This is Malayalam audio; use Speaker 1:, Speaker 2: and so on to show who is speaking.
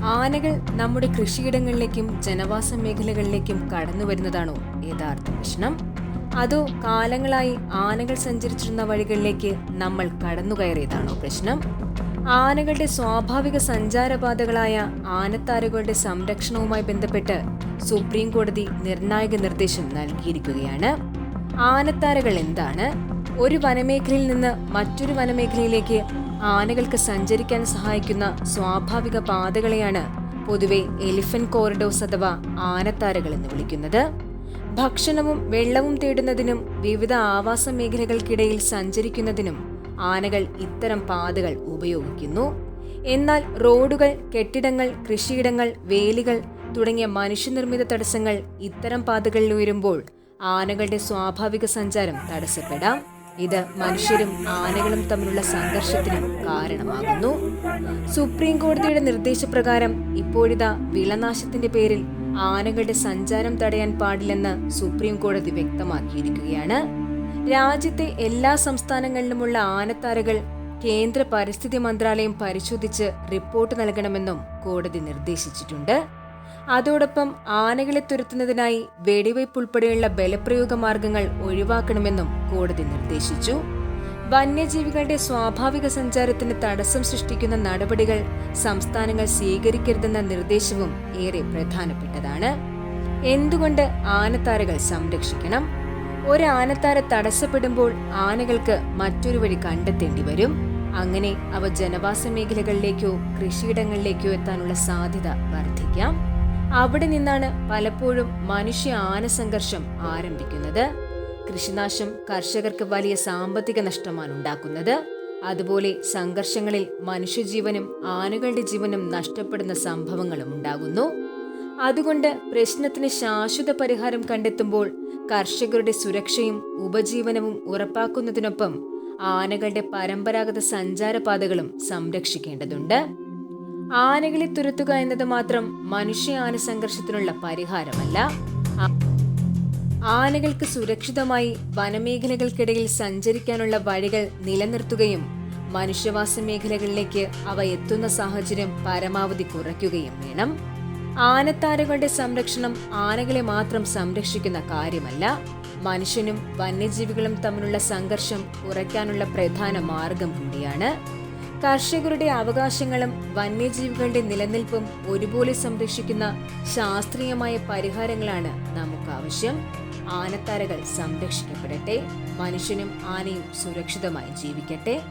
Speaker 1: ആനകൾ നമ്മുടെ കൃഷിയിടങ്ങളിലേക്കും ജനവാസ മേഖലകളിലേക്കും കടന്നു വരുന്നതാണോ യഥാർത്ഥ പ്രശ്നം? അതോ കാലങ്ങളായി ആനകൾ സഞ്ചരിച്ചിരുന്ന വഴികളിലേക്ക് നമ്മൾ കടന്നുകയറിയതാണോ പ്രശ്നം? ആനകളുടെ സ്വാഭാവിക സഞ്ചാരപാതകളായ ആനത്താരകളുടെ സംരക്ഷണവുമായി ബന്ധപ്പെട്ട് സുപ്രീം കോടതി നിർണായക നിർദ്ദേശം നൽകിയിരിക്കുകയാണ്. ആനത്താരകൾ എന്താണ്? ഒരു വനമേഖലയിൽ നിന്ന് മറ്റൊരു വനമേഖലയിലേക്ക് ആനകൾക്ക് സഞ്ചരിക്കാൻ സഹായിക്കുന്ന സ്വാഭാവിക പാതകളെയാണ് പൊതുവെ എലിഫന്റ് കോറിഡോർസ് അഥവാ ആനത്താരകൾ എന്ന് വിളിക്കുന്നത്. ഭക്ഷണവും വെള്ളവും തേടുന്നതിനും വിവിധ ആവാസ മേഖലകൾക്കിടയിൽ സഞ്ചരിക്കുന്നതിനും ആനകൾ ഇത്തരം പാതകൾ ഉപയോഗിക്കുന്നു. എന്നാൽ റോഡുകൾ, കെട്ടിടങ്ങൾ, കൃഷിയിടങ്ങൾ, വേലികൾ തുടങ്ങിയ മനുഷ്യനിർമ്മിത തടസ്സങ്ങൾ ഇത്തരം പാതകളിൽ ഉയരുമ്പോൾ ആനകളുടെ സ്വാഭാവിക സഞ്ചാരം തടസ്സപ്പെടാം. ഇത് മനുഷ്യരും ആനകളും തമ്മിലുള്ള സംഘർഷത്തിനും കാരണമാകുന്നു. സുപ്രീം കോടതിയുടെ നിർദ്ദേശപ്രകാരം ഇപ്പോഴിതാ വിളനാശത്തിന്റെ പേരിൽ ആനകളുടെ സഞ്ചാരം തടയാൻ പാടില്ലെന്ന് സുപ്രീം കോടതി വ്യക്തമാക്കിയിരിക്കുകയാണ്. രാജ്യത്തെ എല്ലാ സംസ്ഥാനങ്ങളിലുമുള്ള ആനത്താരകൾ കേന്ദ്ര പരിസ്ഥിതി മന്ത്രാലയം പരിശോധിച്ച് റിപ്പോർട്ട് നൽകണമെന്നും കോടതി നിർദ്ദേശിച്ചിട്ടുണ്ട്. അതോടൊപ്പം ആനകളെ തുരത്തുന്നതിനായി വെടിവയ്പ് ഉൾപ്പെടെയുള്ള ബലപ്രയോഗ മാർഗങ്ങൾ ഒഴിവാക്കണമെന്നും കോടതി നിർദ്ദേശിച്ചു. വന്യജീവികളുടെ സ്വാഭാവിക സഞ്ചാരത്തിന് തടസ്സം സൃഷ്ടിക്കുന്ന നടപടികൾ സംസ്ഥാനങ്ങൾ സ്വീകരിക്കരുതെന്ന നിർദ്ദേശവും ഏറെ പ്രധാനപ്പെട്ടതാണ്. എന്തുകൊണ്ട് ആനത്താരകൾ സംരക്ഷിക്കണം? ഒരു ആനത്താര തടസ്സപ്പെടുമ്പോൾ ആനകൾക്ക് മറ്റൊരു വഴി കണ്ടെത്തേണ്ടി വരും. അങ്ങനെ അവ ജനവാസ മേഖലകളിലേക്കോ കൃഷിയിടങ്ങളിലേക്കോ എത്താനുള്ള സാധ്യത വർദ്ധിക്കാം. അവിടെ നിന്നാണ് പലപ്പോഴും മനുഷ്യ ആന സംഘർഷം ആരംഭിക്കുന്നത്. കൃഷിനാശം കർഷകർക്ക് വലിയ സാമ്പത്തിക നഷ്ടമാണ് ഉണ്ടാക്കുന്നത്. അതുപോലെ സംഘർഷങ്ങളിൽ മനുഷ്യജീവനും ആനകളുടെ ജീവനും നഷ്ടപ്പെടുന്ന സംഭവങ്ങളും ഉണ്ടാകുന്നു. അതുകൊണ്ട് പ്രശ്നത്തിന് ശാശ്വത പരിഹാരം കണ്ടെത്തുമ്പോൾ കർഷകരുടെ സുരക്ഷയും ഉപജീവനവും ഉറപ്പാക്കുന്നതിനൊപ്പം ആനകളുടെ പരമ്പരാഗത സഞ്ചാരപാതകളും സംരക്ഷിക്കേണ്ടതുണ്ട്. ആനകളെ തുരത്തുക എന്നത് മാത്രം മനുഷ്യ ആന സംഘർഷത്തിനുള്ള പരിഹാരമല്ല. ആനകൾക്ക് സുരക്ഷിതമായി വനമേഖലകൾക്കിടയിൽ സഞ്ചരിക്കാനുള്ള വഴികൾ നിലനിർത്തുകയും മനുഷ്യവാസ മേഖലകളിലേക്ക് അവ എത്തുന്ന സാഹചര്യം പരമാവധി കുറയ്ക്കുകയും വേണം. ആനത്താരകളുടെ സംരക്ഷണം ആനകളെ മാത്രം സംരക്ഷിക്കുന്ന കാര്യമല്ല, മനുഷ്യനും വന്യജീവികളും തമ്മിലുള്ള സംഘർഷം കുറയ്ക്കാനുള്ള പ്രധാന മാർഗം കൂടിയാണ്. കർഷകരുടെ അവകാശങ്ങളും വന്യജീവികളുടെ നിലനിൽപ്പും ഒരുപോലെ സംരക്ഷിക്കുന്ന ശാസ്ത്രീയമായ പരിഹാരങ്ങളാണ് നമുക്ക് ആവശ്യം. ആനത്താരകൾ സംരക്ഷിക്കപ്പെടട്ടെ, മനുഷ്യനും ആനയും സുരക്ഷിതമായി ജീവിക്കട്ടെ.